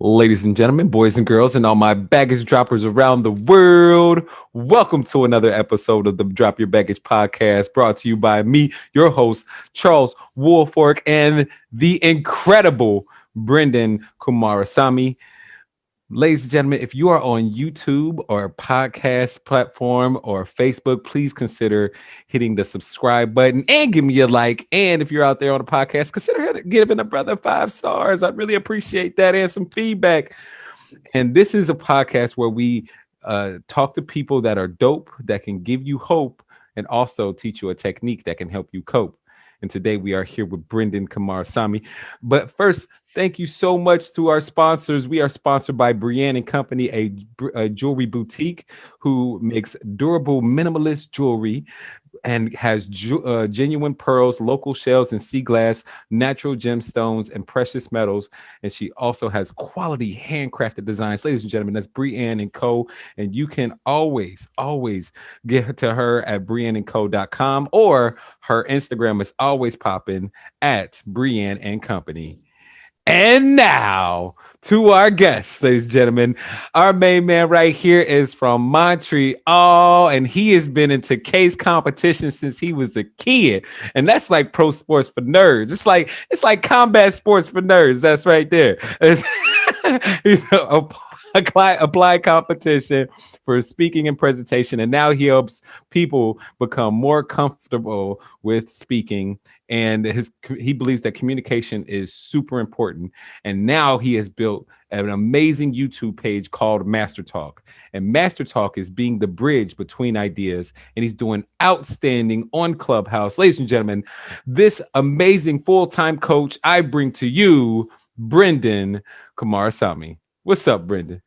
Ladies and gentlemen, boys and girls, and all my baggage droppers around the world, welcome to another episode of the Drop Your Baggage podcast, brought to you by me, your host, Charles Woolfork, and the incredible Brenden Kumarasamy. Ladies and gentlemen, if you are on YouTube or a podcast platform or Facebook, please consider hitting the subscribe button and give me a like. And if you're out there on a podcast, consider giving a brother 5 stars. I'd really appreciate that and some feedback. And this is a podcast where we talk to people that are dope, that can give you hope, and also teach you a technique that can help you cope. And today we are here with Brenden Kumarasamy. But first, thank you so much to our sponsors. We are sponsored by Brenden Company, a jewelry boutique who makes durable minimalist jewelry and has genuine pearls, local shells and sea glass, natural gemstones, and precious metals. And she also has quality handcrafted designs. Ladies and gentlemen, that's Brenden & Co. And you can always get to her at brienneandco.com, or her Instagram is always popping at Brenden & Company. And now to our guests, ladies and gentlemen. Our main man right here is from Montreal, and he has been into case competition since he was a kid. And that's like pro sports for nerds. It's like combat sports for nerds. That's right there. He's applied competition for speaking and presentation, and now he helps people become more comfortable with speaking. And he believes that communication is super important. And now he has built an amazing YouTube page called Master Talk. And Master Talk is being the bridge between ideas. And he's doing outstanding on Clubhouse. Ladies and gentlemen, this amazing full-time coach, I bring to you, Brenden Kumarasamy. What's up, Brenden?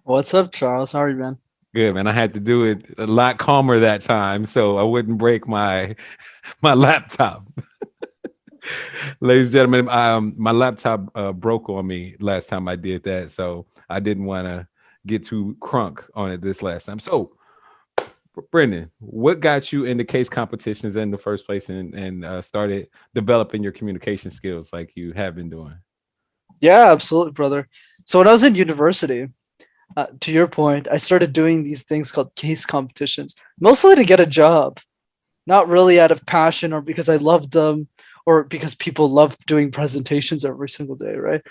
What's up, Charles? How are you, man? Good, man. I had to do it a lot calmer that time so I wouldn't break my laptop. Ladies and gentlemen, my laptop broke on me last time I did that, so I didn't want to get too crunk on it this last time. So, Brenden, what got you into case competitions in the first place and started developing your communication skills like you have been doing? Yeah, absolutely, brother. So when I was in university, to your point, I started doing these things called case competitions, mostly to get a job, not really out of passion or because I loved them or because people love doing presentations every single day, right?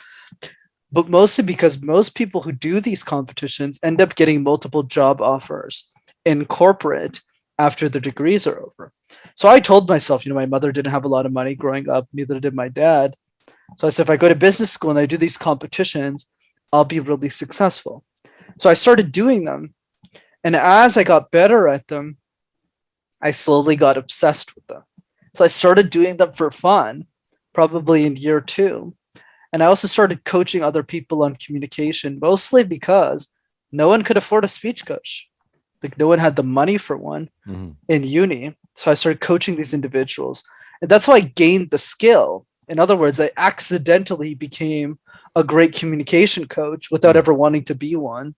But mostly because most people who do these competitions end up getting multiple job offers in corporate after their degrees are over. So I told myself, my mother didn't have a lot of money growing up, neither did my dad. So I said, if I go to business school and I do these competitions, I'll be really successful. So I started doing them. And as I got better at them, I slowly got obsessed with them. So I started doing them for fun, probably in year 2. And I also started coaching other people on communication, mostly because no one could afford a speech coach. Like no one had the money for one in uni. So I started coaching these individuals. And that's how I gained the skill. In other words, I accidentally became a great communication coach without ever wanting to be one.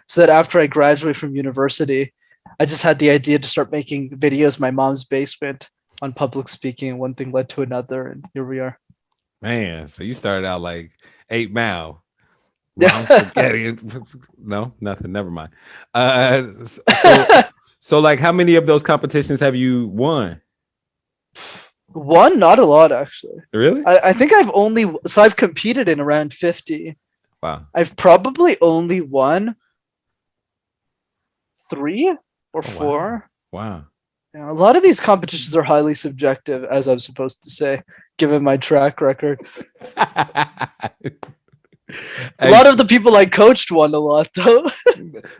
So that after I graduated from university, I just had the idea to start making videos in my mom's basement on public speaking, and one thing led to another, and here we are. Man, so you started out like 8 Mile. Yeah. No, nothing. Never mind. So like, how many of those competitions have you won? One, not a lot, actually. Really? I think I've competed in around 50. Wow. I've probably only won 3 or 4. Wow. Yeah, a lot of these competitions are highly subjective, as I'm supposed to say, given my track record. A lot of the people I coached won a lot, though.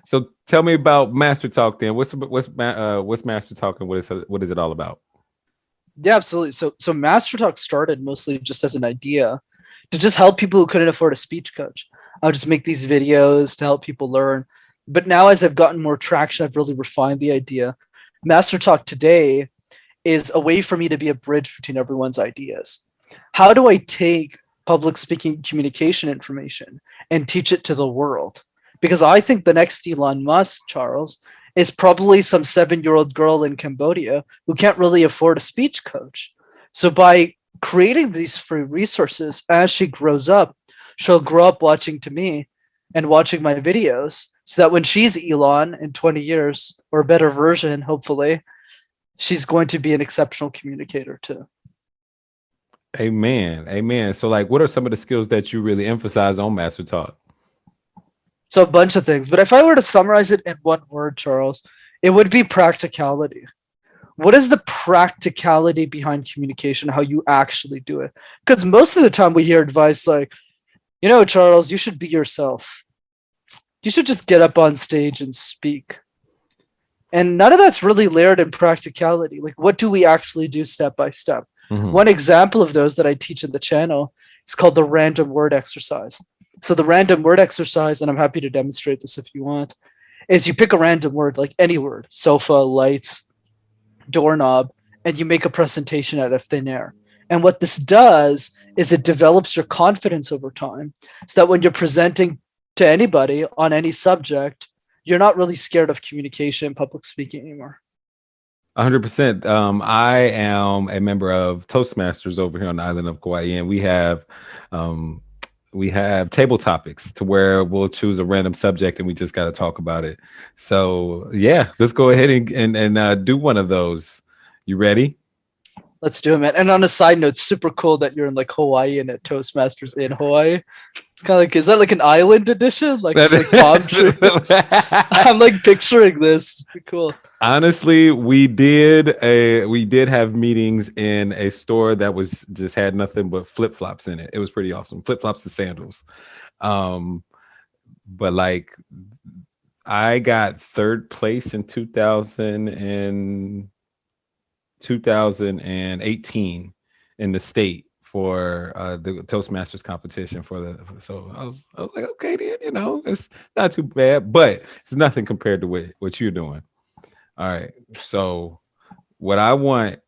So tell me about Master Talk then. What's Master Talk and what is it all about? Yeah, absolutely. So Master Talk started mostly just as an idea to just help people who couldn't afford a speech coach. I'll just make these videos to help people learn. But now as I've gotten more traction, I've really refined the idea. Master Talk today is a way for me to be a bridge between everyone's ideas. How do I take public speaking communication information and teach it to the world? Because I think the next Elon Musk, Charles, is probably some 7-year-old girl in Cambodia who can't really afford a speech coach. So by creating these free resources as she grows up, she'll grow up watching to me and watching my videos, so that when she's Elon in 20 years, or a better version, hopefully, she's going to be an exceptional communicator too. Amen. Amen. So, like, what are some of the skills that you really emphasize on Master Talk? So a bunch of things, but if I were to summarize it in one word, Charles, it would be practicality. What is the practicality behind communication, how you actually do it? Because most of the time we hear advice like, Charles, you should be yourself. You should just get up on stage and speak. And none of that's really layered in practicality. Like, what do we actually do step by step? Mhm. One example of those that I teach in the channel is called the random word exercise. So the random word exercise, and I'm happy to demonstrate this if you want, is you pick a random word, like any word, sofa, lights, doorknob, and you make a presentation out of thin air. And what this does is it develops your confidence over time, so that when you're presenting to anybody on any subject, you're not really scared of communication and public speaking anymore. 100%. I am a member of Toastmasters over here on the island of Kauai, and we have table topics to where we'll choose a random subject and we just got to talk about it. So yeah, let's go ahead and do one of those. You ready? Let's do it, man. And on a side note, super cool that you're in like Hawaii and at Toastmasters in Hawaii. It's kind of like, is that like an island edition? Like palm trees? I'm like picturing this. Cool. Honestly, we did have meetings in a store that was just had nothing but flip-flops in it. It was pretty awesome. Flip-flops and sandals. But like I got third place in 2018 in the state for the Toastmasters competition so I was like, okay, then, it's not too bad, but it's nothing compared to what you're doing. All right. So what I want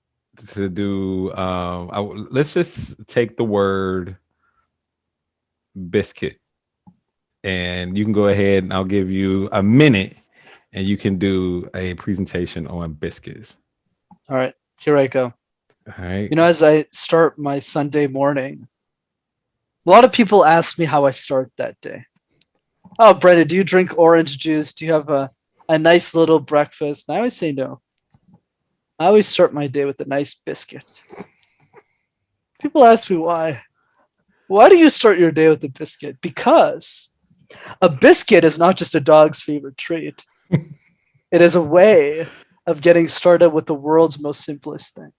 to do, let's just take the word biscuit, and you can go ahead and I'll give you a minute and you can do a presentation on biscuits. All right, here I go. All right. As I start my Sunday morning, a lot of people ask me how I start that day. Oh, Brenden, do you drink orange juice? Do you have a nice little breakfast? And I always say no. I always start my day with a nice biscuit. People ask me why. Why do you start your day with a biscuit? Because a biscuit is not just a dog's favorite treat. It is a way of getting started with the world's most simplest things.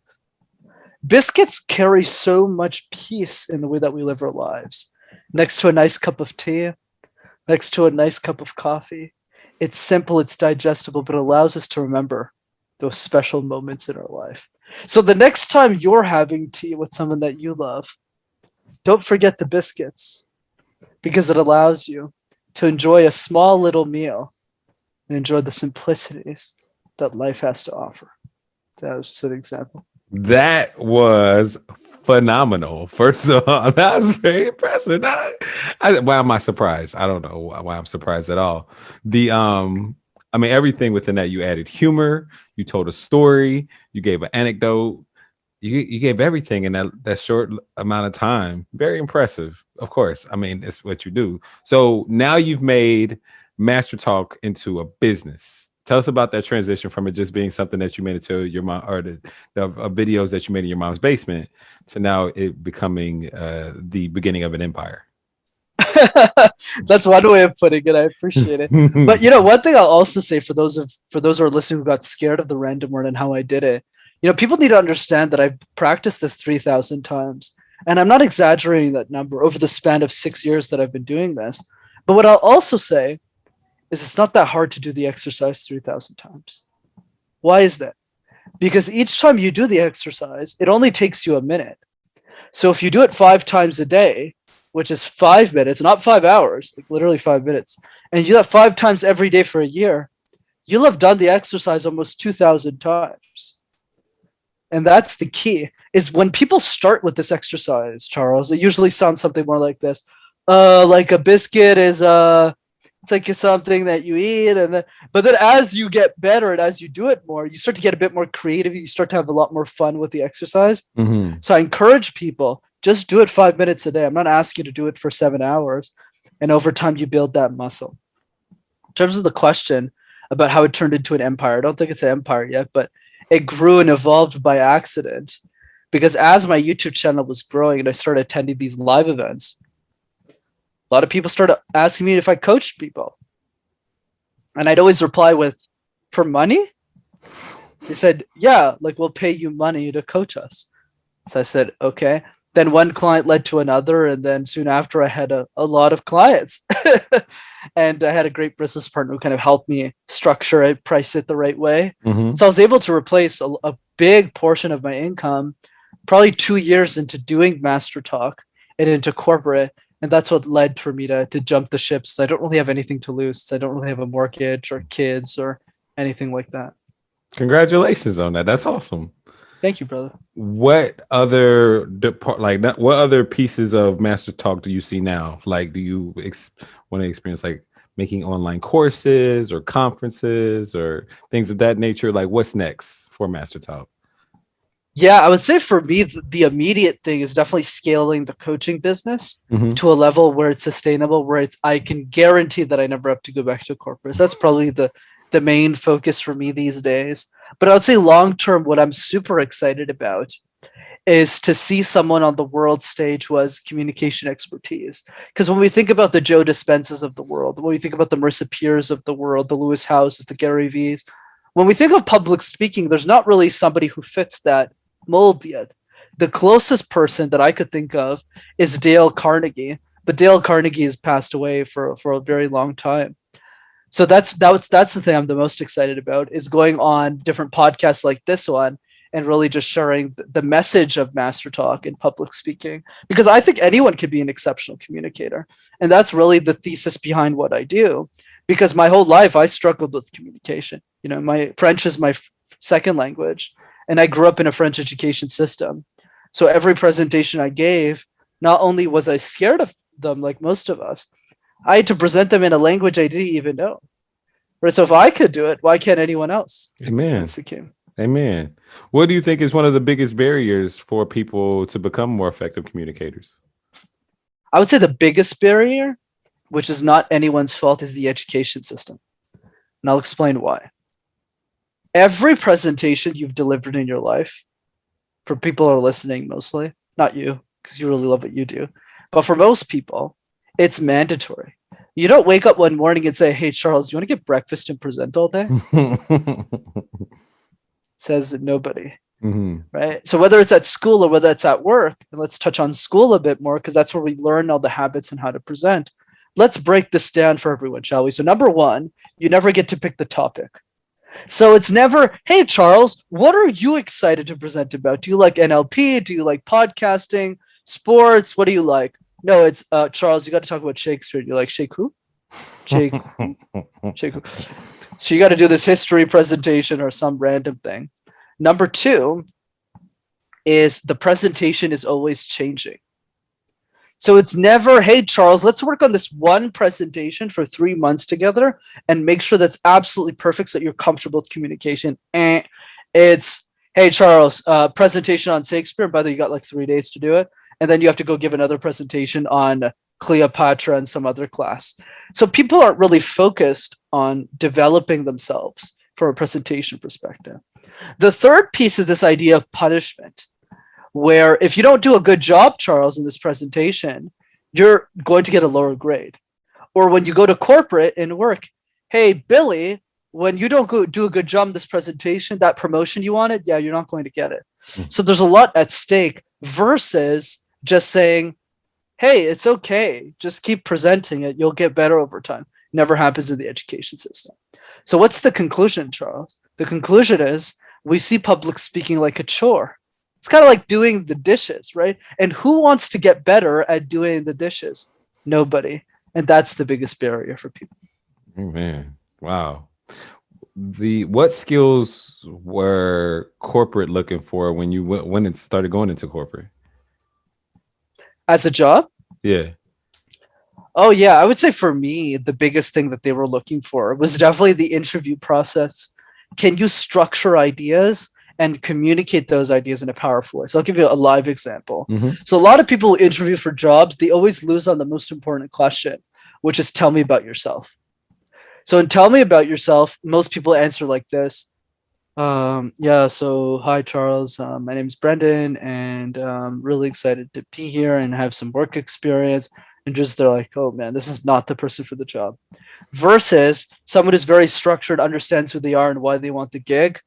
Biscuits carry so much peace in the way that we live our lives. Next to a nice cup of tea, next to a nice cup of coffee. It's simple, it's digestible, but it allows us to remember those special moments in our life. So the next time you're having tea with someone that you love, don't forget the biscuits, because it allows you to enjoy a small little meal and enjoy the simplicities that life has to offer. That was just an example. That was phenomenal. First of all, that was very impressive. Why am I surprised? I don't know why I'm surprised at all. Everything within that, you added humor, you told a story, you gave an anecdote, you gave everything in that short amount of time. Very impressive. Of course. It's what you do. So now you've made Master Talk into a business. Tell us about that transition from it just being something that you made into your mom, or the videos that you made in your mom's basement, to now it becoming the beginning of an empire. That's one way of putting it. I appreciate it. But one thing I'll also say for those who are listening who got scared of the random word and how I did it, people need to understand that I've practiced this 3,000 times, and I'm not exaggerating that number over the span of 6 years that I've been doing this. But what I'll also say is it's not that hard to do the exercise 3,000 times. Why is that? Because each time you do the exercise, it only takes you a minute. So if you do it 5 times a day, which is 5 minutes, not 5 hours, like literally 5 minutes, and you do that 5 times every day for a year, you'll have done the exercise almost 2,000 times. And that's the key, is when people start with this exercise, Charles, it usually sounds something more like this. Like a biscuit is it's like something that you eat, but then as you get better and as you do it more, you start to get a bit more creative. You start to have a lot more fun with the exercise. Mm-hmm. So I encourage people Just do it 5 minutes a day. I'm not asking you to do it for 7 hours. And over time, you build that muscle. In terms of the question about how it turned into an empire, I don't think it's an empire yet, but it grew and evolved by accident. Because as my YouTube channel was growing and I started attending these live events, a lot of people started asking me if I coached people. And I'd always reply with, for money? They said, yeah, like we'll pay you money to coach us. So I said, okay. Then one client led to another. And then soon after, I had a lot of clients. And I had a great business partner who kind of helped me structure it, price it the right way. Mm-hmm. So I was able to replace a big portion of my income probably 2 years into doing Master Talk and into corporate. And that's what led for me to jump the ships. I don't really have anything to lose. I don't really have a mortgage or kids or anything like that. Congratulations on that. That's awesome. Thank you, brother. What other what other pieces of Master Talk do you see now? Like, do you want to experience like making online courses or conferences or things of that nature? Like, what's next for Master Talk? Yeah, I would say for me, the immediate thing is definitely scaling the coaching business to a level where it's sustainable, where I can guarantee that I never have to go back to corporate. So that's probably the main focus for me these days. But I would say long term, what I'm super excited about is to see someone on the world stage who has communication expertise. Because when we think about the Joe Dispenzas of the world, when we think about the Marissa Peers of the world, the Lewis Houses, the Gary V's, when we think of public speaking, there's not really somebody who fits that mold yet. The closest person that I could think of is Dale Carnegie, but Dale Carnegie has passed away for a very long time. So that's the thing I'm the most excited about, is going on different podcasts like this one and really just sharing the message of Master Talk in public speaking, because I think anyone could be an exceptional communicator. And that's really the thesis behind what I do, because my whole life I struggled with communication. You know, my French is my second language, and I grew up in a French education system. So every presentation I gave, not only was I scared of them like most of us, I had to present them in a language I didn't even know. Right? So if I could do it, why can't anyone else? Amen. That's the key. Amen. What do you think is one of the biggest barriers for people to become more effective communicators? I would say the biggest barrier, which is not anyone's fault, is the education system. And I'll explain why. Every presentation you've delivered in your life, for people who are listening mostly, not you, because you really love what you do, but for most people, it's mandatory. You don't wake up one morning and say, hey, Charles, you want to get breakfast and present all day? Says nobody. Right? So whether it's at school or whether it's at work, and let's touch on school a bit more, because that's where we learn all the habits and how to present. Let's break this down for everyone, shall we? So number one, you never get to pick the topic. So it's never, hey, Charles, what are you excited to present about? Do you like NLP? Do you like podcasting, sports? What do you like? No, it's Charles, you got to talk about Shakespeare. You're like, Shake who? Shake who? So you got to do this history presentation or some random thing. Number two is the presentation is always changing. So it's never, hey, Charles, let's work on this one presentation for 3 months together and make sure that's absolutely perfect so that you're comfortable with communication. It's, hey, Charles, presentation on Shakespeare. By the way, you got like 3 days to do it. And then you have to go give another presentation on Cleopatra and some other class. So people aren't really focused on developing themselves from a presentation perspective. The third piece is this idea of punishment, where if you don't do a good job, Charles, in this presentation, you're going to get a lower grade. Or when you go to corporate and work, hey, Billy, when you don't go do a good job in this presentation, that promotion you wanted, yeah, you're not going to get it. So there's a lot at stake versus just saying, hey, it's okay. Just keep presenting it. You'll get better over time. Never happens in the education system. So what's the conclusion, Charles? The conclusion is we see public speaking like a chore. It's kind of like doing the dishes, right? And who wants to get better at doing the dishes? Nobody. And that's the biggest barrier for people. Oh, man. Wow. What skills were corporate looking for when you went and started going into corporate? As a job? Yeah. Oh, yeah. I would say for me, the biggest thing that they were looking for was definitely the interview process. Can you structure ideas and communicate those ideas in a powerful way. So I'll give you a live example. Mm-hmm. So a lot of people who interview for jobs, they always lose on the most important question, which is tell me about yourself. So in tell me about yourself, most people answer like this. Yeah, so hi Charles, my name is Brenden and I'm really excited to be here and have some work experience. And just they're like, oh man, this is not the person for the job. Versus someone who's very structured, understands who they are and why they want the gig.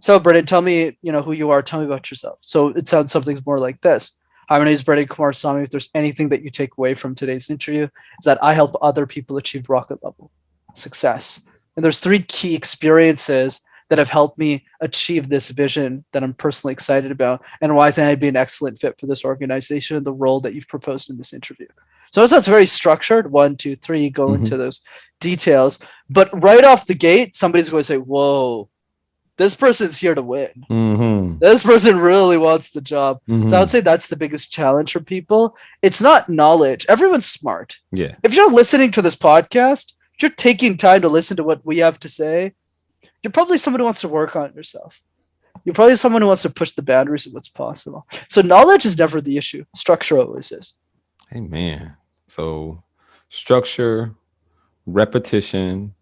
So Brenden, tell me, who you are, tell me about yourself. So it sounds something more like this. Hi, my name is Brenden Kumarasamy. If there's anything that you take away from today's interview, is that I help other people achieve rocket level success. And there's 3 key experiences that have helped me achieve this vision that I'm personally excited about and why I think I'd be an excellent fit for this organization and the role that you've proposed in this interview. So that's very structured. 1, 2, 3, go into those details. But right off the gate, somebody's going to say, whoa, this person's here to win. Mm-hmm. This person really wants the job. Mm-hmm. So I would say that's the biggest challenge for people. It's not knowledge. Everyone's smart. Yeah. If you're listening to this podcast, if you're taking time to listen to what we have to say, you're probably someone who wants to work on yourself. You're probably someone who wants to push the boundaries of what's possible. So knowledge is never the issue. Structure always is. Amen. So structure, repetition.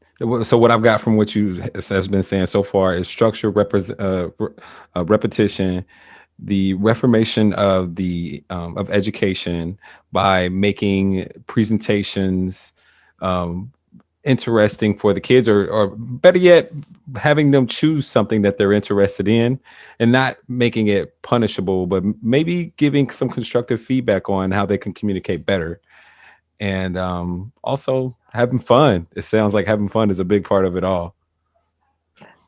So what I've got from what you have been saying so far is structure, repetition, the reformation of the of education by making presentations interesting for the kids, or better yet, having them choose something that they're interested in and not making it punishable, but maybe giving some constructive feedback on how they can communicate better. And also having fun. It sounds like having fun is a big part of it all.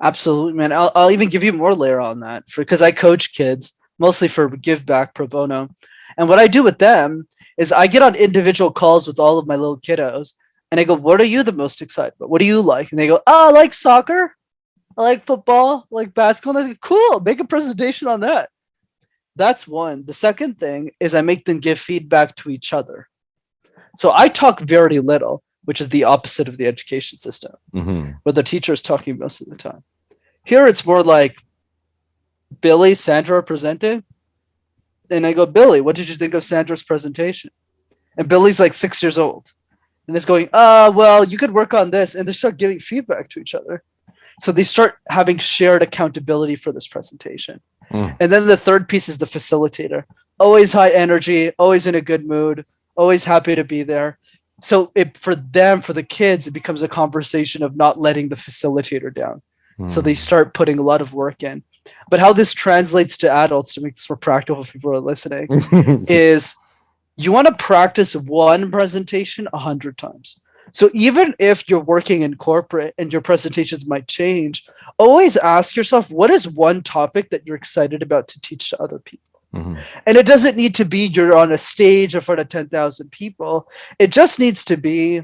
Absolutely, man. I'll even give you more layer on that because I coach kids mostly for give back pro bono. And what I do with them is I get on individual calls with all of my little kiddos and I go, what are you the most excited about? What do you like? And they go, oh, I like soccer. I like football, I like basketball. And I go, cool, make a presentation on that. That's one. The second thing is I make them give feedback to each other. So I talk very little, which is the opposite of the education system, where the teacher is talking most of the time. Here it's more like, Billy, Sandra presented. And I go, Billy, what did you think of Sandra's presentation? And Billy's like 6 years old. And it's going, well, you could work on this. And they start giving feedback to each other. So they start having shared accountability for this presentation. And then the third piece is the facilitator. Always high energy, always in a good mood, always happy to be there. So for the kids, it becomes a conversation of not letting the facilitator down. So they start putting a lot of work in. But how this translates to adults, to make this more practical if people are listening, is you want to practice one presentation 100 times. So even if you're working in corporate and your presentations might change, always ask yourself, what is one topic that you're excited about to teach to other people? And it doesn't need to be you're on a stage in front of 10,000 people. It just needs to be,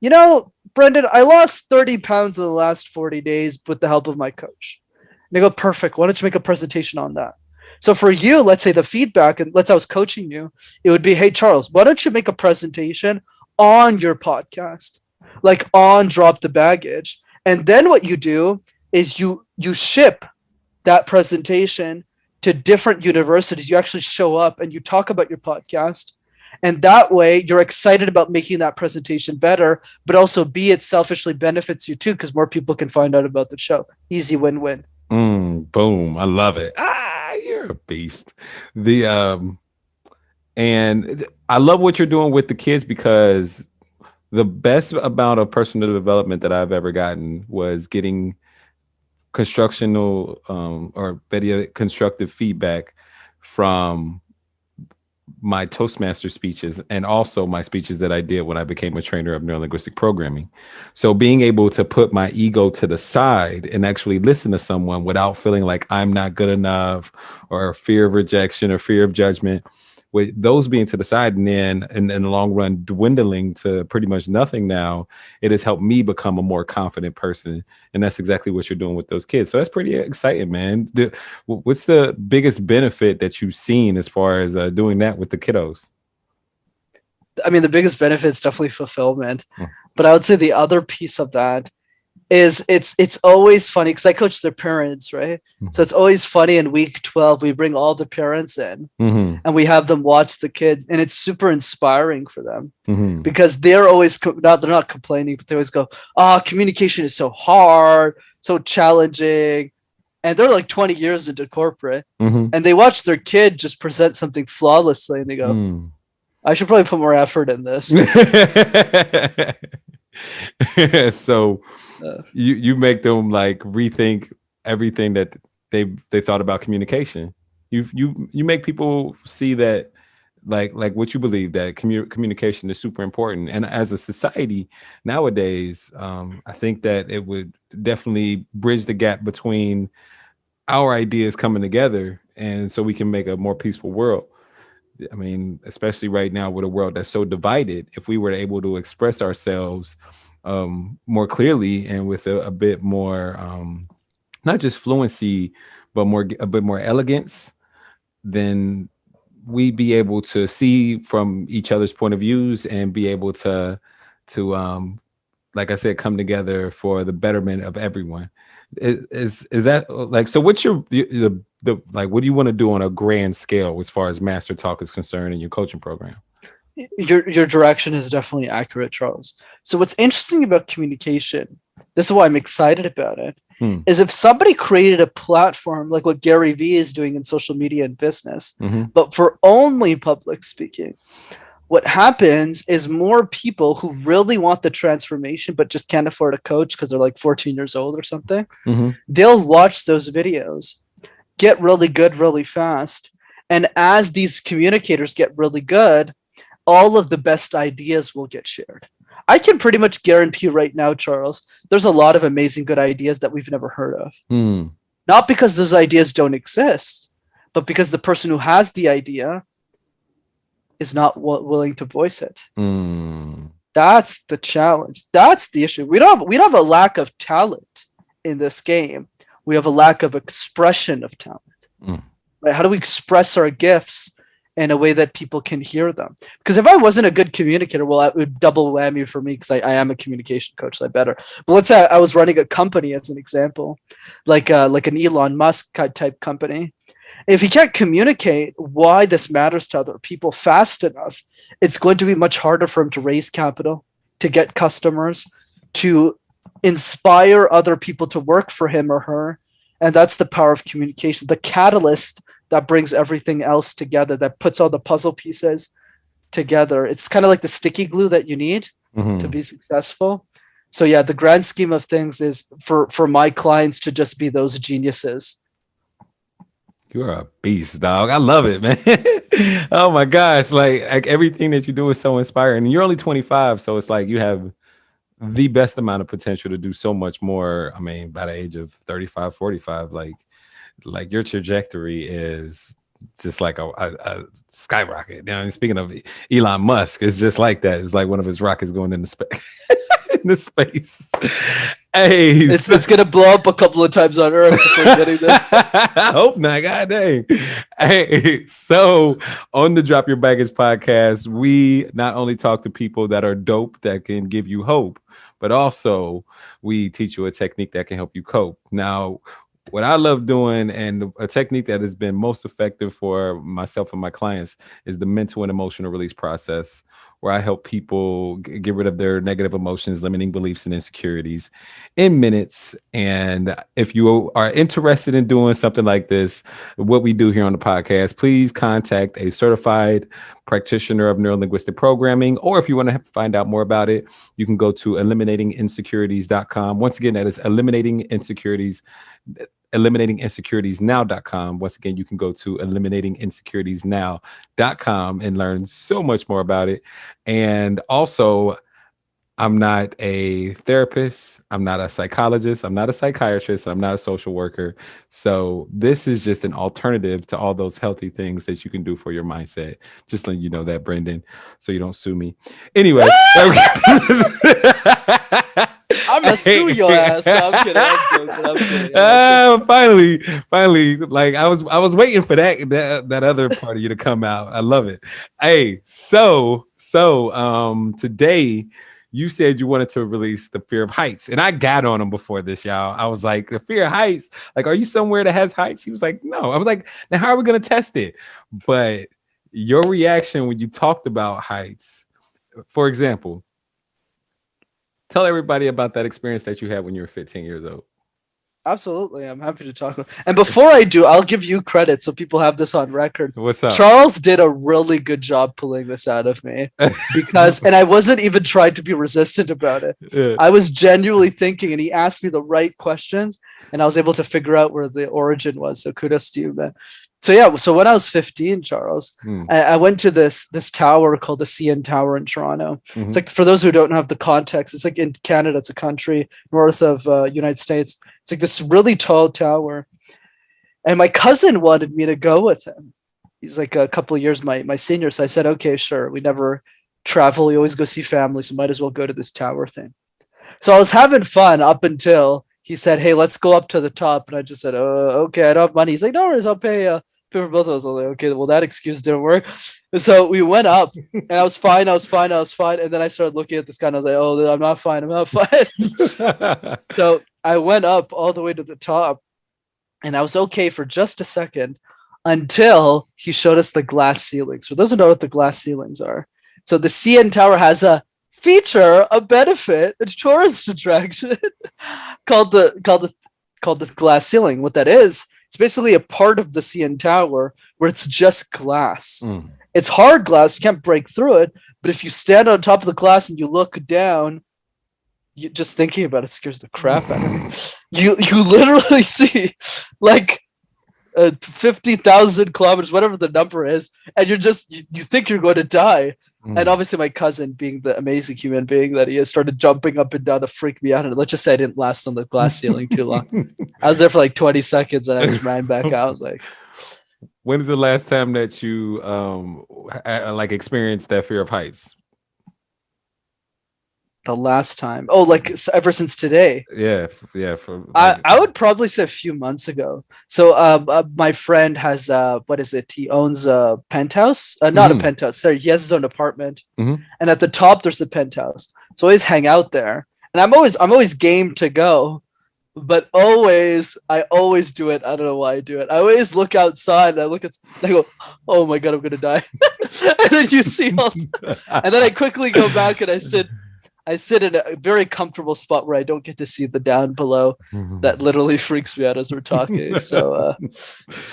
Brenden, I lost 30 pounds in the last 40 days with the help of my coach. And they go, perfect. Why don't you make a presentation on that? So for you, let's say the feedback, and let's say I was coaching you, it would be, hey, Charles, why don't you make a presentation on your podcast, like on Drop the Baggage? And then what you do is you ship that presentation to different universities. You actually show up and you talk about your podcast. And that way you're excited about making that presentation better, but also it selfishly benefits you too, because more people can find out about the show. Easy win-win. Boom. I love it. You're a beast. And I love what you're doing with the kids, because the best amount of personal development that I've ever gotten was getting constructive feedback from my Toastmaster speeches and also my speeches that I did when I became a trainer of Neuro Linguistic Programming. So being able to put my ego to the side and actually listen to someone without feeling like I'm not good enough or fear of rejection or fear of judgment, with those being to the side and then in the long run dwindling to pretty much nothing now, it has helped me become a more confident person. And that's exactly what you're doing with those kids. So that's pretty exciting, man. What's the biggest benefit that you've seen as far as doing that with the kiddos? I mean, the biggest benefit is definitely fulfillment. But I would say the other piece of that is it's always funny because I coach their parents, right? So it's always funny in week 12 we bring all the parents in Mm-hmm. and we have them watch the kids, and it's super inspiring for them Mm-hmm. because they're always they're not complaining, but they always go, "Oh, communication is so hard, so challenging," and they're like 20 years into corporate, Mm-hmm. and they watch their kid just present something flawlessly, and they go, Mm. "I should probably put more effort in this." So Uh, you make them like rethink everything that they thought about communication. You make people see that like what you believe that communication is super important. And as a society nowadays, I think that it would definitely bridge the gap between our ideas coming together, and so we can make a more peaceful world. I mean, especially right now with a world that's so divided, if we were able to express ourselves more clearly and with a bit more, not just fluency, but a bit more elegance, then we'd be able to see from each other's point of views and be able to like I said, come together for the betterment of everyone. Is that like so? What's the like? What do you want to do on a grand scale as far as master talk is concerned in your coaching program? your direction is definitely accurate, Charles. So what's interesting about communication, this is why I'm excited about it, Hmm. is if somebody created a platform like what Gary Vee is doing in social media and business, Mm-hmm. but for only public speaking, what happens is more people who really want the transformation but just can't afford a coach because they're like 14 years old or something, Mm-hmm. they'll watch those videos, get really good really fast. And as these communicators get really good, all of the best ideas will get shared. I can pretty much guarantee right now, Charles, there's a lot of amazing good ideas that we've never heard of. Hmm. Not because those ideas don't exist, but because the person who has the idea is not willing to voice it. Hmm. That's the challenge. That's the issue. We don't have a lack of talent in this game. We have a lack of expression of talent. Mm. Right? How do we express our gifts in a way that people can hear them? Because if I wasn't a good communicator, well, it would double whammy for me because I am a communication coach, so I better. But let's say I was running a company as an example, like an Elon Musk type company. If he can't communicate why this matters to other people fast enough, it's going to be much harder for him to raise capital, to get customers, to inspire other people to work for him or her. And that's the power of communication, the catalyst that brings everything else together, that puts all the puzzle pieces together. It's kind of like the sticky glue that you need to be successful. So yeah, the grand scheme of things is for my clients to just be those geniuses. You're a beast, dog. I love it, man. Oh my gosh, like everything that you do is so inspiring. And you're only 25, so it's like you have the best amount of potential to do so much more. I mean, by the age of 35, 45, like your trajectory is just like a skyrocket. You know, and speaking of Elon Musk, it's just like that. It's like one of his rockets going into space. Into space. Hey, It's gonna blow up a couple of times on Earth before getting there. I hope not. God dang. Hey, so on the Drop Your Baggage podcast, we not only talk to people that are dope that can give you hope, but also we teach you a technique that can help you cope. Now, what I love doing and a technique that has been most effective for myself and my clients is the mental and emotional release process, where I help people get rid of their negative emotions, limiting beliefs, and insecurities in minutes. And if you are interested in doing something like this, what we do here on the podcast, please contact a certified practitioner of Neuro Linguistic Programming. Or if you want to find out more about it, you can go to eliminatinginsecurities.com. Once again, that is eliminatinginsecuritiesnow.com. Once again, you can go to eliminatinginsecuritiesnow.com and learn so much more about it. And also, I'm not a therapist. I'm not a psychologist. I'm not a psychiatrist. I'm not a social worker. So this is just an alternative to all those healthy things that you can do for your mindset. Just letting you know that, Brenden, so you don't sue me. Anyway. I'm gonna sue your ass. No, I'm kidding. I'm kidding. Finally, like I was waiting for that other part of you to come out. I love it. Hey, so today you said you wanted to release the fear of heights. And I got on him before this, y'all. I was like, the fear of heights, like, are you somewhere that has heights? He was like, no. I was like, now how are we going to test it? But your reaction when you talked about heights, for example, tell everybody about that experience that you had when you were 15 years old. Absolutely. I'm happy to talk about. And before I do, I'll give you credit so people have this on record. What's up? Charles did a really good job pulling this out of me because, and I wasn't even trying to be resistant about it. Yeah. I was genuinely thinking, and he asked me the right questions, and I was able to figure out where the origin was. So kudos to you, man. So yeah, so when I was 15, Charles, I went to this tower called the CN Tower in Toronto. Mhm. It's like, for those who don't have the context, it's like in Canada, it's a country north of United States. It's like this really tall tower. And my cousin wanted me to go with him. He's like a couple of years my senior. So I said, okay, sure. We never travel. We always go see family. So might as well go to this tower thing. So I was having fun up until he said, hey, let's go up to the top. And I just said, okay, I don't have money. He's like, no worries, I'll pay for both of us. I was like, okay, well, that excuse didn't work. So we went up and I was fine. And then I started looking at this guy and I was like, oh, I'm not fine. So I went up all the way to the top and I was okay for just a second until he showed us the glass ceilings. For those who know what the glass ceilings are. So the CN Tower has a feature, a benefit, a tourist attraction called the glass ceiling. What that is, it's basically a part of the CN Tower where it's just glass. It's hard glass, you can't break through it, but if you stand on top of the glass and you look down, you just thinking about it scares the crap out of me. You literally see like 50,000 kilometers, whatever the number is, and you think you're going to die. And obviously my cousin, being the amazing human being that he is, started jumping up and down to freak me out. And let's just say I didn't last on the glass ceiling too long. I was there for like 20 seconds and I just ran back out. I was like, when is the last time that you like experienced that fear of heights? the last time? Oh, like ever since today? Yeah. I would probably say a few months ago. So my friend has what is it? He owns a penthouse. Not a penthouse. Sorry, he has his own apartment, and at the top there's the penthouse. So I always hang out there, and I'm always game to go. But I always do it. I don't know why I do it. I always look outside and I go, oh my God, I'm gonna die. And then you see and then I quickly go back and I sit in a very comfortable spot where I don't get to see the down below. That literally freaks me out as we're talking. So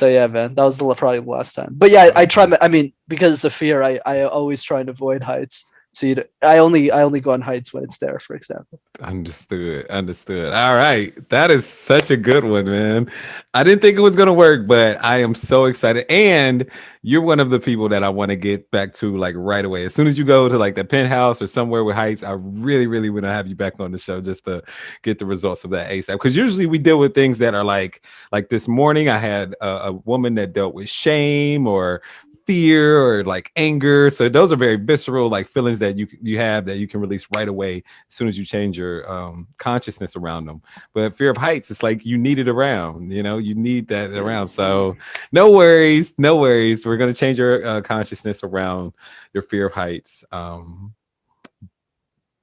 yeah, man, that was probably the last time. But yeah, I try. I mean, because it's a fear, I always try and avoid heights. So I only go on heights when it's there, for example. Understood. All right. That is such a good one, man. I didn't think it was going to work, but I am so excited. And you're one of the people that I want to get back to like right away. As soon as you go to like the penthouse or somewhere with heights, I really, really want to have you back on the show just to get the results of that ASAP. Because usually we deal with things that are like this morning I had a woman that dealt with shame or fear or like anger. So those are very visceral like feelings that you have that you can release right away as soon as you change your consciousness around them. But fear of heights, it's like you need it around, you need that around. So no worries. We're going to change your consciousness around your fear of heights. But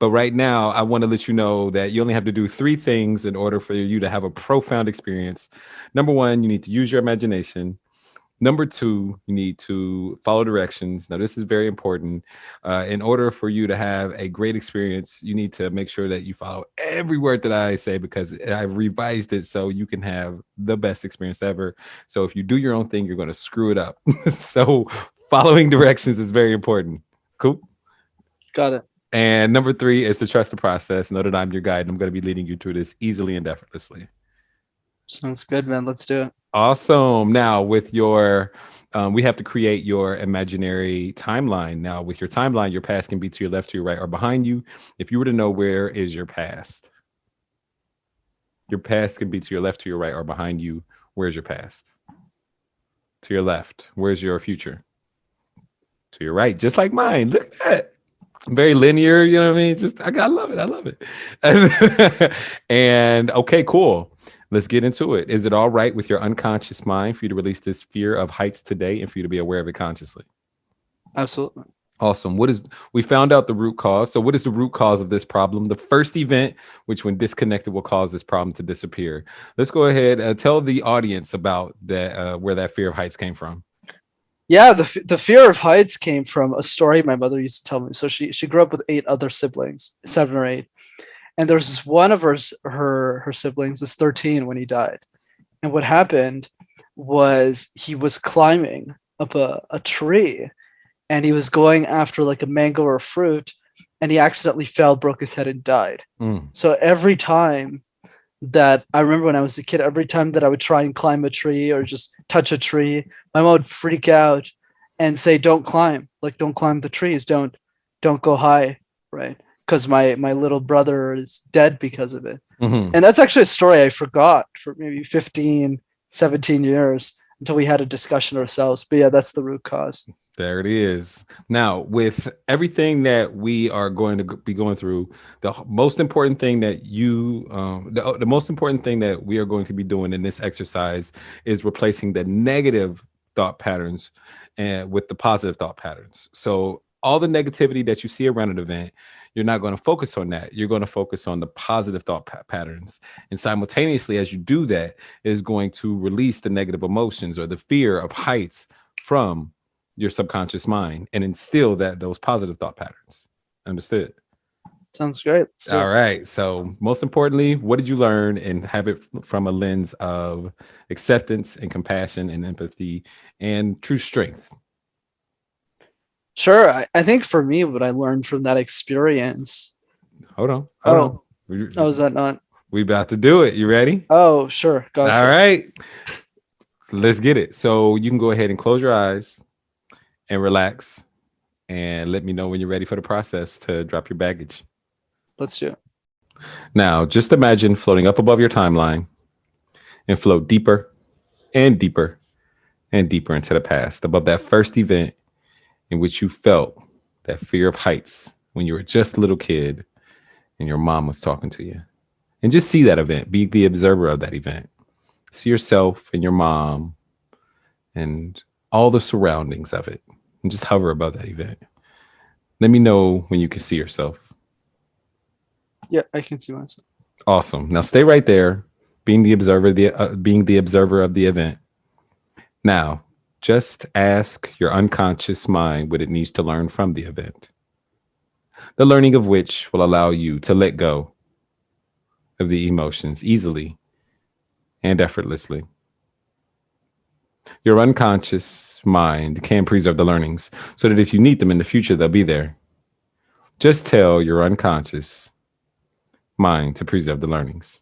right now, I want to let you know that you only have to do 3 things in order for you to have a profound experience. Number 1, you need to use your imagination. Number 2, you need to follow directions. Now, this is very important. In order for you to have a great experience, you need to make sure that you follow every word that I say because I've revised it so you can have the best experience ever. So if you do your own thing, you're going to screw it up. So following directions is very important. Cool? Got it. And number 3 is to trust the process. Know that I'm your guide and I'm going to be leading you through this easily and effortlessly. Sounds good, man. Let's do it. Awesome. Now with your, we have to create your imaginary timeline. Now with your timeline, your past can be to your left, to your right, or behind you. If you were to know where is your past can be to your left, to your right, or behind you. Where's your past? To your left. Where's your future? To your right, just like mine. Look at that. Very linear, you know what I mean? I love it. And okay, cool. Let's get into it. Is it all right with your unconscious mind for you to release this fear of heights today and for you to be aware of it consciously? Absolutely. Awesome. We found out the root cause. So what is the root cause of this problem? The first event, which when disconnected will cause this problem to disappear. Let's go ahead and tell the audience about that, where that fear of heights came from. Yeah, the fear of heights came from a story my mother used to tell me. So she grew up with 8 other siblings, 7 or 8, and there was this one of her siblings was 13 when he died. And what happened was he was climbing up a tree, and he was going after like a mango or a fruit, and he accidentally fell, broke his head, and died. Mm. So every time that I remember when I was a kid, every time that I would try and climb a tree or just touch a tree, my mom would freak out and say, "Don't climb! Like, don't climb the trees! Don't go high!" Right? Because my little brother is dead because of it. Hmm. And that's actually a story I forgot for maybe 15, 17 years until we had a discussion ourselves. But yeah, that's the root cause. There it is. Now, with everything that we are going to be going through, the most important thing that the most important thing that we are going to be doing in this exercise is replacing the negative thought patterns and with the positive thought patterns. So all the negativity that you see around an event, you're not going to focus on that. You're going to focus on the positive thought patterns. And simultaneously, as you do that, it is going to release the negative emotions or the fear of heights from your subconscious mind and instill those positive thought patterns. Understood? Sounds great. Let's do All it. right. So most importantly, what did you learn, and have it from a lens of acceptance and compassion and empathy and true strength? Sure. I think for me, what I learned from that experience. Hold on. Hold on. Oh, oh, is that not? We about to do it. You ready? Oh, sure. All Gotcha. right. Let's get it. So you can go ahead and close your eyes and relax and let me know when you're ready for the process to drop your baggage. Let's do it. Now, just imagine floating up above your timeline and float deeper and deeper and deeper into the past, above that first event in which you felt that fear of heights when you were just a little kid and your mom was talking to you. And just see that event, be the observer of that event. See yourself and your mom and all the surroundings of it, and just hover above that event. Let me know when you can see yourself. Yeah, I can see myself. Awesome. Now stay right there, being the observer, being the observer of the event. Now, just ask your unconscious mind what it needs to learn from the event. The learning of which will allow you to let go of the emotions easily and effortlessly. Your unconscious mind can preserve the learnings so that if you need them in the future, they'll be there. Just tell your unconscious mind to preserve the learnings.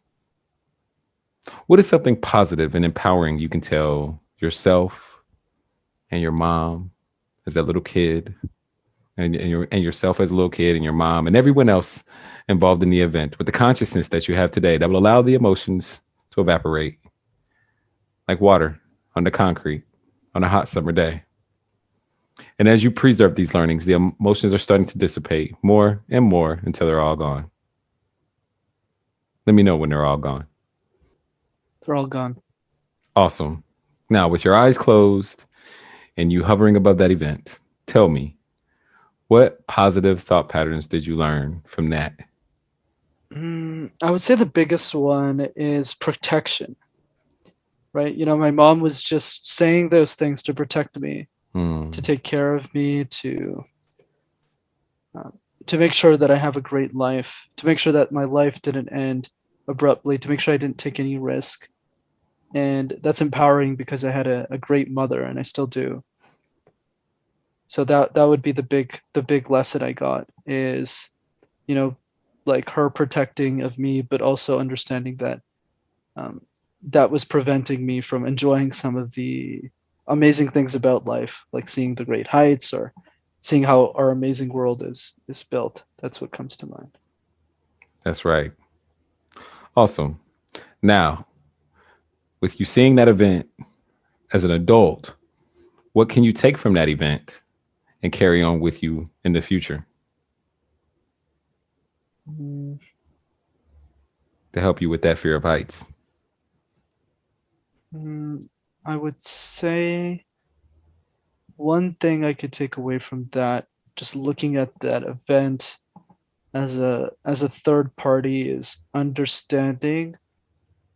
What is something positive and empowering you can tell yourself and your mom as that little kid, and yourself as a little kid, and your mom and everyone else involved in the event, with the consciousness that you have today that will allow the emotions to evaporate like water on the concrete on a hot summer day? And as you preserve these learnings, the emotions are starting to dissipate more and more until they're all gone. Let me know when they're all gone. They're all gone. Awesome. Now, with your eyes closed and you hovering above that event, tell me, what positive thought patterns did you learn from that? I would say the biggest one is protection, right? My mom was just saying those things to protect me, to take care of me, uh, to make sure that I have a great life, to make sure that my life didn't end abruptly, to make sure I didn't take any risk. And that's empowering because I had a great mother, and I still do. So that would be the big lesson I got is, you know, like her protecting of me, but also understanding that um, that was preventing me from enjoying some of the amazing things about life, like seeing the great heights or seeing how our amazing world is built. That's what comes to mind. That's right. Awesome. Now, with you seeing that event as an adult, what can you take from that event and carry on with you in the future Mm, to help you with that fear of heights? I would say one thing I could take away from that just looking at that event as a third party is understanding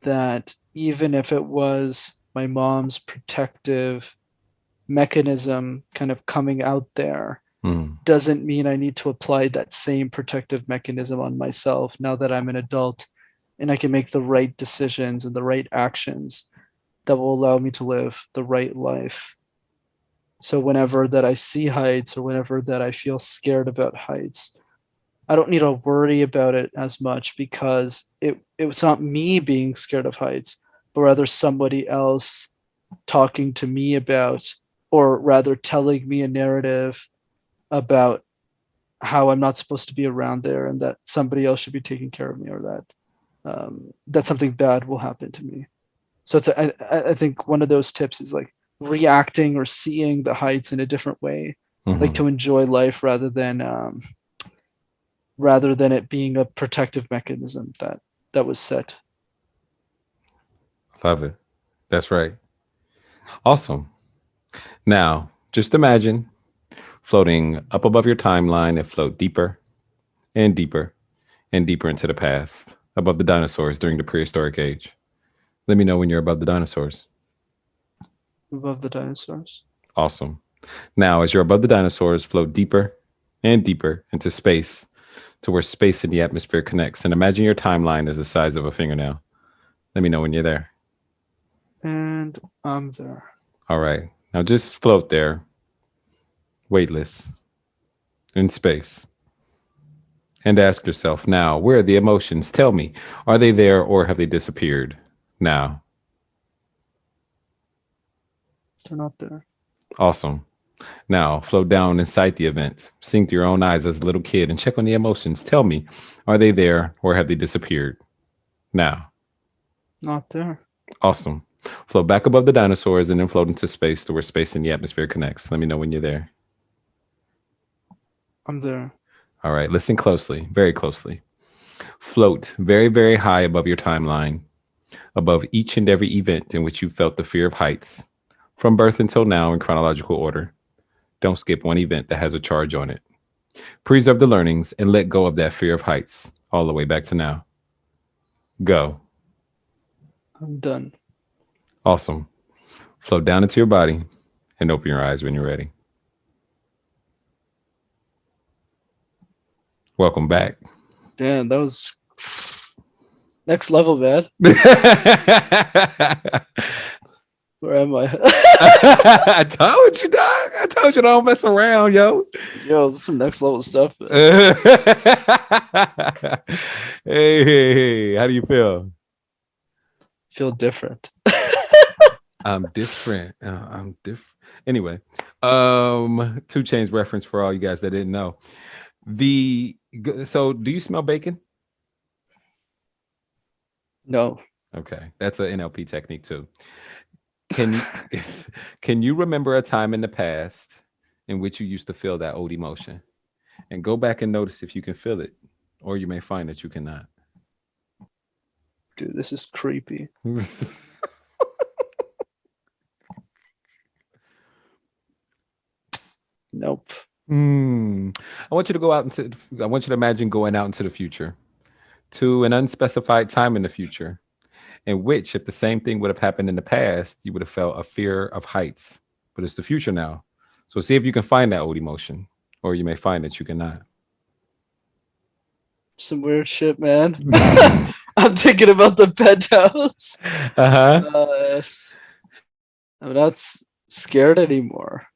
that even if it was my mom's protective mechanism kind of coming out there, Mm. doesn't mean I need to apply that same protective mechanism on myself now that I'm an adult and I can make the right decisions and the right actions that will allow me to live the right life. So whenever that I see heights or whenever that I feel scared about heights, I don't need to worry about it as much because it was not me being scared of heights, but rather somebody else talking to me about, or rather telling me a narrative about how I'm not supposed to be around there and that somebody else should be taking care of me, or that something bad will happen to me. So I think one of those tips is like reacting or seeing the heights in a different way, like Mhm. to enjoy life rather than it being a protective mechanism that was set. Love it. That's right. Awesome. Now, just imagine floating up above your timeline and float deeper and deeper and deeper into the past, above the dinosaurs during the prehistoric age. Let me know when you're above the dinosaurs. Above the dinosaurs. Awesome. Now, as you're above the dinosaurs, float deeper and deeper into space to where space and the atmosphere connects. And imagine your timeline is the size of a fingernail. Let me know when you're there. And I'm there. All right. Now just float there, weightless, in space. And ask yourself now, where are the emotions? Tell me, are they there or have they disappeared now? They're not there. Awesome. Now float down inside the event. Sing through your own eyes as a little kid and check on the emotions. Tell me, are they there or have they disappeared now? Not there. Awesome. Float back above the dinosaurs and then float into space to where space and the atmosphere connects. Let me know when you're there. I'm there. All right. Listen closely, very closely. Float very, very high above your timeline, above each and every event in which you felt the fear of heights, from birth until now in chronological order. Don't skip one event that has a charge on it. Preserve the learnings and let go of that fear of heights all the way back to now. Go. I'm done. Awesome. Float down into your body and open your eyes when you're ready. Welcome back. Damn, that was next level, man. Where am I? I told you, dog. I told you don't mess around, yo. Yo, this is some next level stuff. Hey, how do you feel? Feel different. I'm different. I'm different. Anyway, 2 Chainz reference for all you guys that didn't know. So, do you smell bacon? No. Okay, that's an NLP technique too. Can can you remember a time in the past in which you used to feel that old emotion? And go back and notice if you can feel it, or you may find that you cannot. Dude, this is creepy. Nope. I want you to go out into. I want you to imagine going out into the future, to an unspecified time in the future, in which, if the same thing would have happened in the past, you would have felt a fear of heights. But it's the future now. So see if you can find that old emotion, or you may find that you cannot. Some weird shit, man. I'm thinking about the penthouse. Uh-huh. I'm not scared anymore.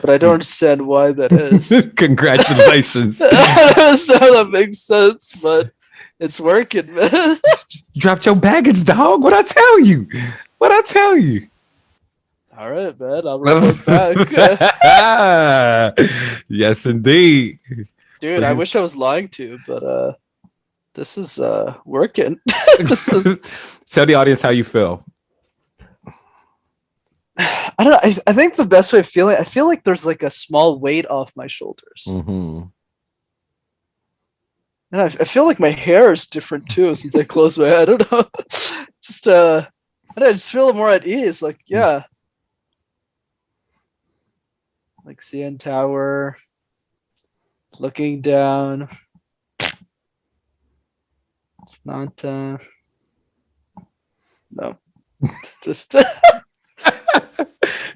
But I don't understand why that is. Congratulations. I don't understand how that makes sense, but it's working, man. You dropped your baggage, dog. What I tell you? What I tell you? All right, man. I'll report back. Yes, indeed. Dude, I wish I was lying to you, but this is working. This is Tell the audience how you feel. I don't know. I think the best way of feeling, I feel like there's like a small weight off my shoulders. Mm-hmm. And I feel like my hair is different too since I close my eye. I don't know. Just I just feel more at ease. Like, yeah. Like CN Tower. looking down. It's not. No, it's just. Yeah,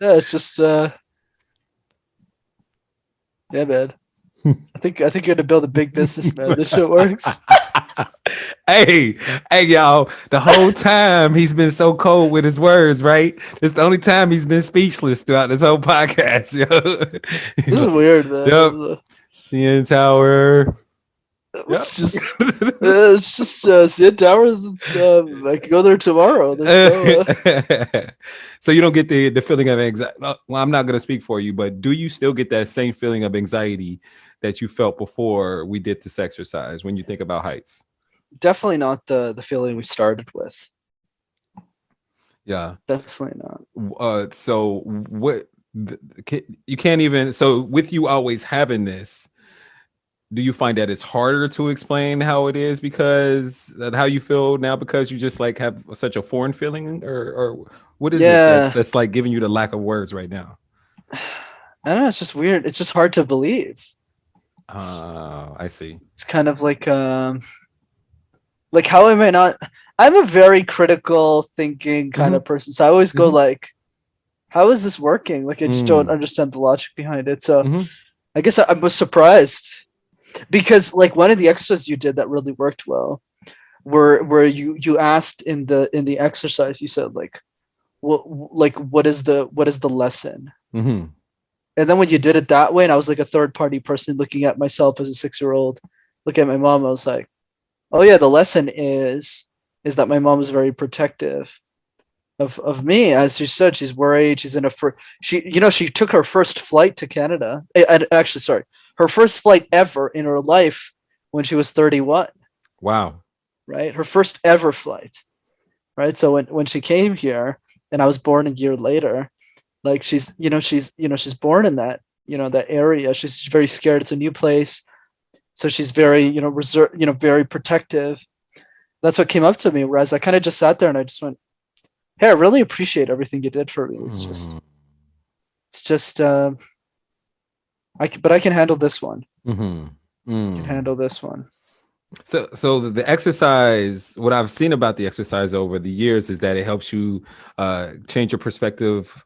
it's just. Yeah, man. I think you're gonna build a big business, man. This shit works. Hey, hey, y'all. The whole time he's been so cold with his words, right? It's the only time he's been speechless throughout this whole podcast. Yo. He's This is like, weird, man. yep, CN Tower. Yep. It's just CN Towers. It's I can go there tomorrow. There's no. So you don't get the feeling of anxiety. Well, I'm not going to speak for you, but do you still get that same feeling of anxiety that you felt before we did this exercise when you think about heights? Definitely not the feeling we started with. Yeah. Definitely not. So what you can't even, so with you always having this, do you find that it's harder to explain how it is because how you feel now because you just like have such a foreign feeling, or what is it that's like giving you the lack of words right now? I don't know. It's just weird. It's just hard to believe. I see. It's kind of like how am I not? I'm a very critical thinking kind of person, so I always go like, how is this working? Like I just don't understand the logic behind it. So I guess I was surprised. Because like one of the exercises you did that really worked well, where you asked in the exercise, you said like, what is the lesson? And then when you did it that way, and I was like a third party person looking at myself as a 6-year-old, looking at my mom, I was like, oh yeah, the lesson is that my mom is very protective of me. As you said, she's worried. She's in a she took her first flight to Canada. Actually, sorry. Her first flight ever in her life when she was 31. Wow. Right? Her first ever flight. Right? So when she came here and I was born a year later, like she's born in that, that area. She's very scared. It's a new place. So she's very, reserved, very protective. That's what came up to me. Whereas I kind of just sat there and I just went, hey, I really appreciate everything you did for me. It's just but I can handle this one. Can handle this one. So the exercise, what I've seen about the exercise over the years is that it helps you change your perspective,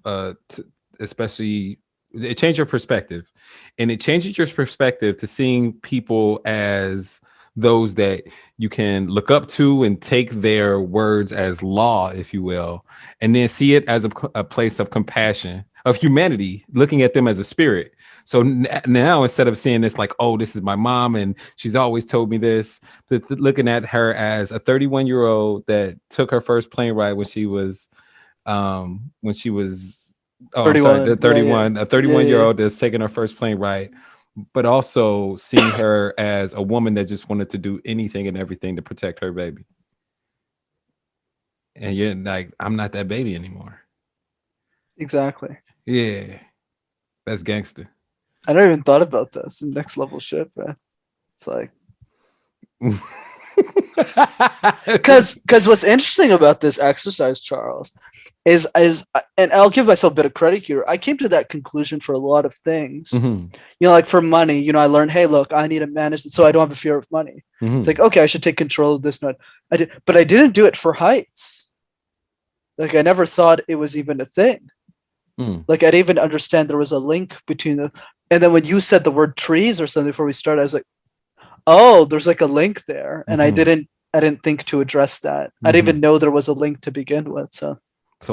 especially it changes your perspective, and it changes your perspective to seeing people as those that you can look up to and take their words as law, if you will, and then see it as a place of compassion, of humanity, looking at them as a spirit. So now instead of seeing this like, oh, this is my mom and she's always told me this, looking at her as a 31-year-old that took her first plane ride when she was 31. I'm sorry, the 31, a 31-year-old that's taking her first plane ride, but also seeing her as a woman that just wanted to do anything and everything to protect her baby. And you're like, I'm not that baby anymore. Exactly. Yeah. That's gangster. I never even thought about this. Some next level shit, man. It's like because what's interesting about this exercise, Charles, is and I'll give myself a bit of credit here. I came to that conclusion for a lot of things. Like for money, I learned, hey, look, I need to manage it so I don't have a fear of money. It's like, okay, I should take control of this note. But I didn't do it for heights. Like I never thought it was even a thing. Like I didn't even understand there was a link between the. And then when you said the word trees or something before we started, I was like, oh, there's like a link there. And I didn't think to address that. I didn't even know there was a link to begin with. So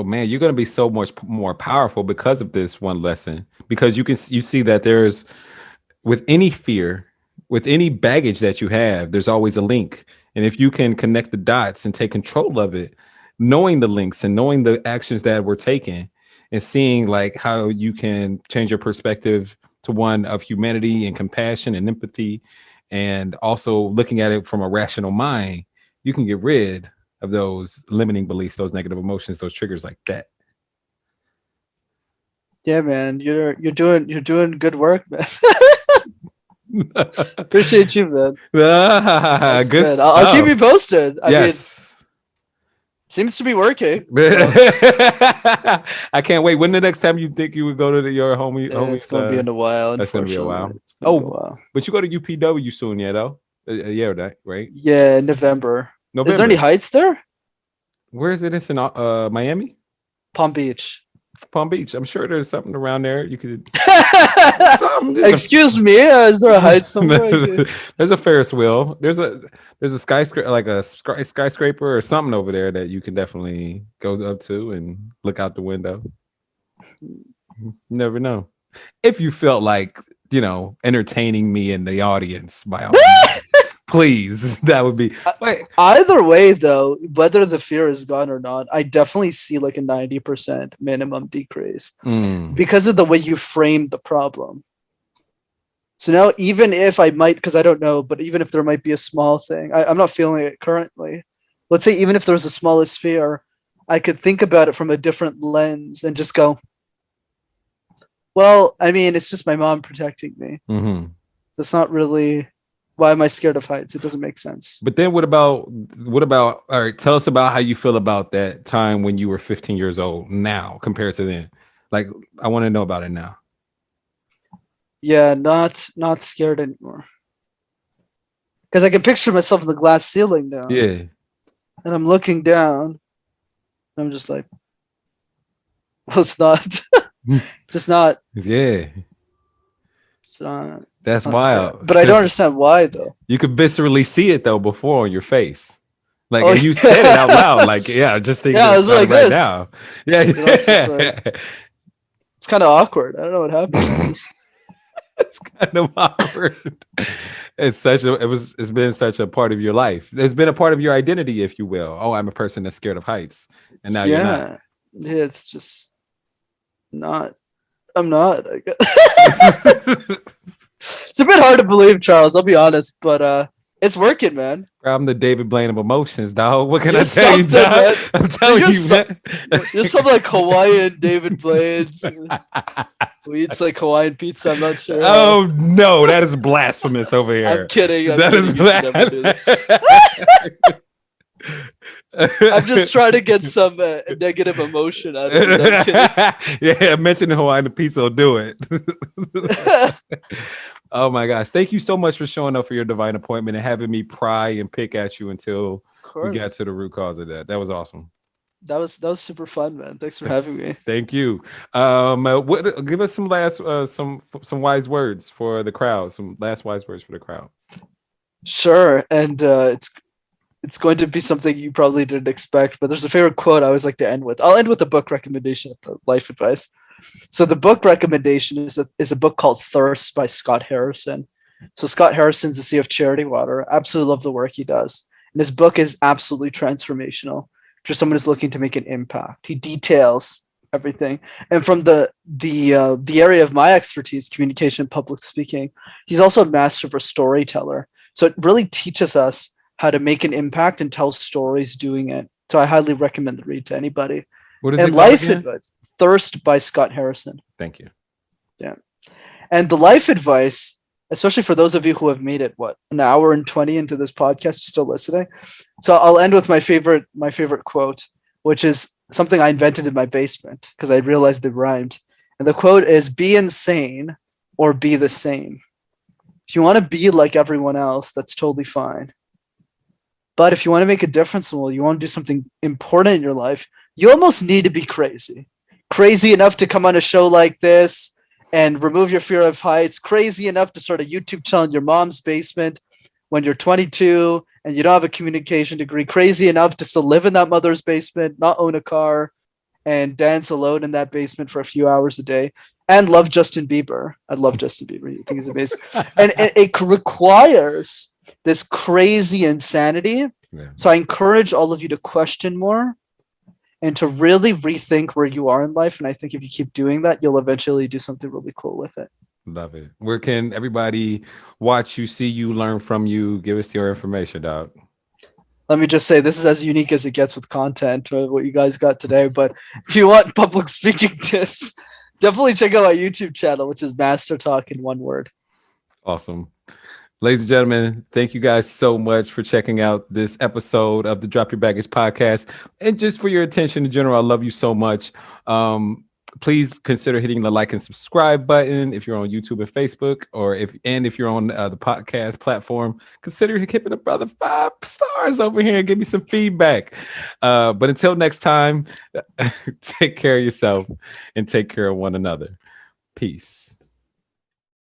man, you're going to be so much more powerful because of this one lesson, because you see that there's, with any fear, with any baggage that you have, there's always a link. And if you can connect the dots and take control of it, knowing the links and knowing the actions that were taken and seeing like how you can change your perspective to one of humanity and compassion and empathy, and also looking at it from a rational mind, you can get rid of those limiting beliefs, those negative emotions, those triggers like that. Yeah, man, you're doing good work, man. Appreciate you, man. Good. I'll keep you posted. I mean, Seems to be working. I can't wait. When the next time you think you would go to your homie? It's gonna be in a while. That's gonna be a while. It's gonna be a while. But you go to UPW soon, yeah, though. Yeah, right? Yeah, November. Is there any heights there? Where is it? It's in Miami, Palm Beach. I'm sure there's something around there. You could. Excuse me. Is there a height somewhere? There's a Ferris wheel. There's a skyscraper, like a skyscraper or something over there that you can definitely go up to and look out the window. You never know. If you felt like, entertaining me in the audience by all means, please, that would be. Either way, though, whether the fear is gone or not, I definitely see like a 90% minimum decrease because of the way you frame the problem. So now, even if I might, because I don't know, but even if there might be a small thing, I'm not feeling it currently. Let's say even if there's the smallest fear, I could think about it from a different lens and just go, well, I mean, it's just my mom protecting me. That's not really. Why am I scared of heights? It doesn't make sense. But then what about, all right, tell us about how you feel about that time when you were 15 years old now compared to then. Like, I want to know about it now. Yeah, not scared anymore. Because I can picture myself in the glass ceiling now. Yeah. And I'm looking down. And I'm just like, well, it's not. Just not. Yeah. It's not. That's wild. Scary. But I don't understand why, though. You could viscerally see it, though, before on your face. Like, and you said it out loud. Like, just thinking I was like right this. now. Yeah. It's kind of awkward. I don't know what happened. It's kind of awkward. It's been such a part of your life. It's been a part of your identity, if you will. Oh, I'm a person that's scared of heights. And now you're not. Yeah, it's just not. I'm not, I guess. It's a bit hard to believe, Charles. I'll be honest, but it's working, man. I'm the David Blaine of emotions, dog. What can I tell you, dog? Man. I'm telling you, man. You're some like Hawaiian David Blaine. Who eats like Hawaiian pizza? I'm not sure. Oh no, that is blasphemous over here. I'm kidding. That is blasphemous. I'm just trying to get some negative emotion out of it. Yeah, mentioning Hawaiian pizza will do it. Oh my gosh. Thank you so much for showing up for your divine appointment and having me pry and pick at you until we got to the root cause of that. That was awesome. That was super fun, man. Thanks for having me. Thank you. Give us some last some wise words for the crowd. Some last wise words for the crowd. Sure. And it's going to be something you probably didn't expect, but there's a favorite quote I always like to end with. I'll end with a book recommendation, life advice. So the book recommendation is a book called Thirst by Scott Harrison. So Scott Harrison's the CEO of Charity Water. Absolutely love the work he does. And his book is absolutely transformational for someone who's looking to make an impact. He details everything. And from the area of my expertise, communication, public speaking, he's also a master of a storyteller. So it really teaches us how to make an impact and tell stories doing it. So I highly recommend the read to anybody. What is and it life again? advice, Thirst by Scott Harrison. Thank you. Yeah. And the life advice, especially for those of you who have made it, an hour and 20 into this podcast, still listening. So I'll end with my favorite quote, which is something I invented in my basement because I realized it rhymed. And the quote is, be insane or be the same. If you want to be like everyone else, that's totally fine. But if you want to make a difference, well, you want to do something important in your life, you almost need to be crazy. Crazy enough to come on a show like this and remove your fear of heights. Crazy enough to start a YouTube channel in your mom's basement when you're 22 and you don't have a communication degree. Crazy enough to still live in that mother's basement, not own a car, and dance alone in that basement for a few hours a day. And love Justin Bieber. I love Justin Bieber. I think he's amazing. And it requires this crazy insanity. Yeah. So I encourage all of you to question more and to really rethink where you are in life. And I think if you keep doing that, you'll eventually do something really cool with it. Love it. Where can everybody watch you, see you, learn from you? Give us your information, dog. Let me just say, this is as unique as it gets with content, what you guys got today. But if you want public speaking tips, definitely check out my YouTube channel, which is Master Talk in one word. Awesome. Ladies and gentlemen, thank you guys so much for checking out this episode of the Drop Your Baggage podcast and just for your attention in general. I love you so much. Please consider hitting the like and subscribe button if you're on YouTube and Facebook, or if you're on the podcast platform, consider hitting a brother 5 stars over here and give me some feedback. But until next time, take care of yourself and take care of one another. Peace.